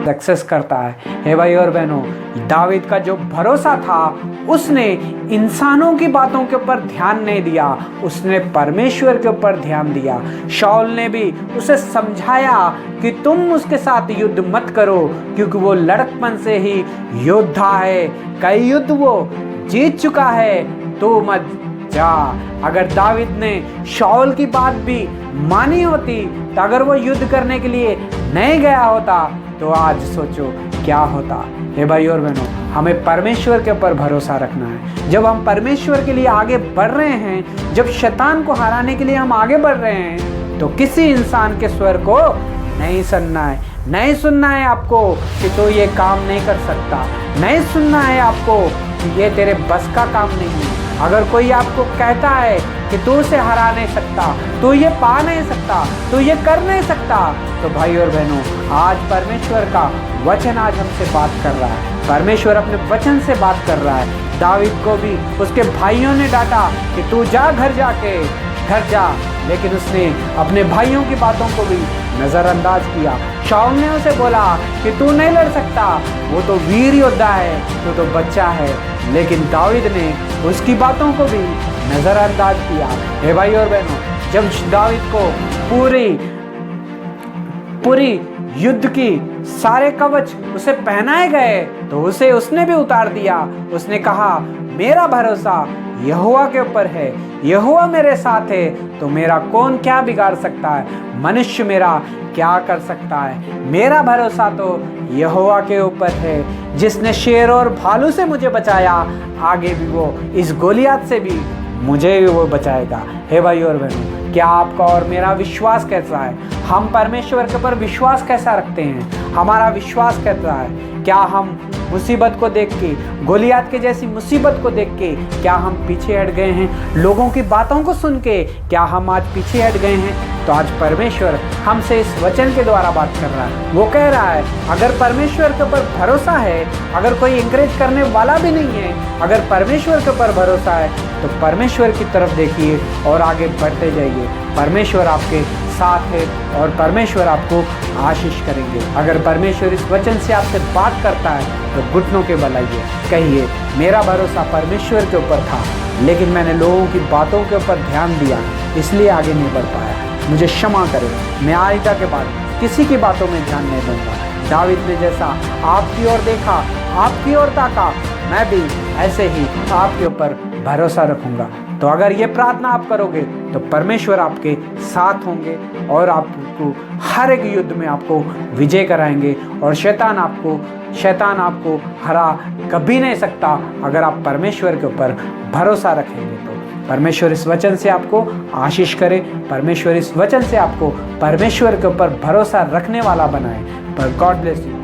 Success करता है। हे भाई और बहनों, दावीद का जो भरोसा था, उसने इंसानों की बातों के ऊपर ध्यान नहीं दिया, उसने परमेश्वर के ऊपर ध्यान दिया। शाऊल ने भी उसे समझाया कि तुम उसके साथ युद्ध मत करो, क्योंकि वो लड़कपन से ही योद्धा है, कई युद्ध वो जीत चुका है, तो मत जा। अगर दावीद ने शाऊल की बात भी मानी होती, तो अगर वो युद्ध करने के लिए नहीं गया होता, तो आज सोचो क्या होता। हे भाई और बहनों, हमें परमेश्वर के ऊपर भरोसा रखना है। जब हम परमेश्वर के लिए आगे बढ़ रहे हैं, जब शैतान को हराने के लिए हम आगे बढ़ रहे हैं, तो किसी इंसान के स्वर को नहीं सुनना है। नहीं सुनना है आपको कि तो ये काम नहीं कर सकता, नहीं सुनना है आपको कि ये तेरे बस का काम नहीं है। अगर कोई आपको कहता है कि तू उसे हरा नहीं सकता, तू ये पा नहीं सकता, तू ये कर नहीं सकता, तो भाई और बहनों, आज परमेश्वर का वचन आज हमसे बात कर रहा है। परमेश्वर अपने वचन से बात कर रहा है। दावीद को भी उसके भाइयों ने डांटा कि तू जा, घर जा, लेकिन उसने अपने भाइयों की बातों को भी नज़रअंदाज किया। शाऊल ने उसे बोला कि तू नहीं लड़ सकता, वो तो वीर योद्धा है, तू तो बच्चा है, लेकिन दावीद ने उसकी बातों को भी नज़रअंदाज किया। हे भाई और बहनों, जब दावीद को पूरी युद्ध की सारे कवच उसे पहनाए गए, तो उसने भी उतार दिया। उसने कहा, मेरा भरोसा यहोवा के ऊपर है, यहोवा मेरे साथ है, तो मेरा कौन क्या बिगाड़ सकता है, मनुष्य मेरा क्या कर सकता है। मेरा भरोसा तो यहोवा के ऊपर है, जिसने शेर और भालू से मुझे बचाया, आगे भी वो इस गोलियत से भी मुझे भी वो बचाएगा। हे भाई और बहनों, क्या आपका और मेरा विश्वास कैसा है? हम परमेश्वर के ऊपर विश्वास कैसा रखते हैं? हमारा विश्वास कैसा है? क्या हम मुसीबत को देख के, गोलियत के जैसी मुसीबत को देख के क्या हम पीछे हट गए हैं? लोगों की बातों को सुन के क्या हम आज पीछे हट गए हैं? तो आज परमेश्वर हमसे इस वचन के द्वारा बात कर रहा है। वो कह रहा है, अगर परमेश्वर के ऊपर भरोसा है, अगर कोई इंकरेज करने वाला भी नहीं है, अगर परमेश्वर के ऊपर भरोसा है, तो परमेश्वर की तरफ देखिए और आगे बढ़ते जाइए। परमेश्वर आपके साथ है और परमेश्वर आपको आशीष करेंगे। अगर परमेश्वर इस वचन से आपसे बात करता है, तो घुटनों के बल आइए, कहिए, मेरा भरोसा परमेश्वर के ऊपर था, लेकिन मैंने लोगों की बातों के ऊपर ध्यान दिया, इसलिए आगे नहीं बढ़ पाया। मुझे क्षमा करें, मैं आइंदा के बाद किसी की बातों में ध्यान नहीं दूंगा। दावीद ने जैसा आपकी ओर देखा, आपकी ओर ताका, मैं भी ऐसे ही आपके ऊपर भरोसा रखूंगा। तो अगर ये प्रार्थना आप करोगे, तो परमेश्वर आपके साथ होंगे और आपको हर एक युद्ध में आपको विजय कराएंगे, और शैतान आपको हरा कभी नहीं सकता अगर आप परमेश्वर के ऊपर भरोसा रखेंगे। तो परमेश्वर इस वचन से आपको आशीष करे, परमेश्वर इस वचन से आपको परमेश्वर के ऊपर भरोसा रखने वाला बनाए। पर गॉड ब्लेस यू।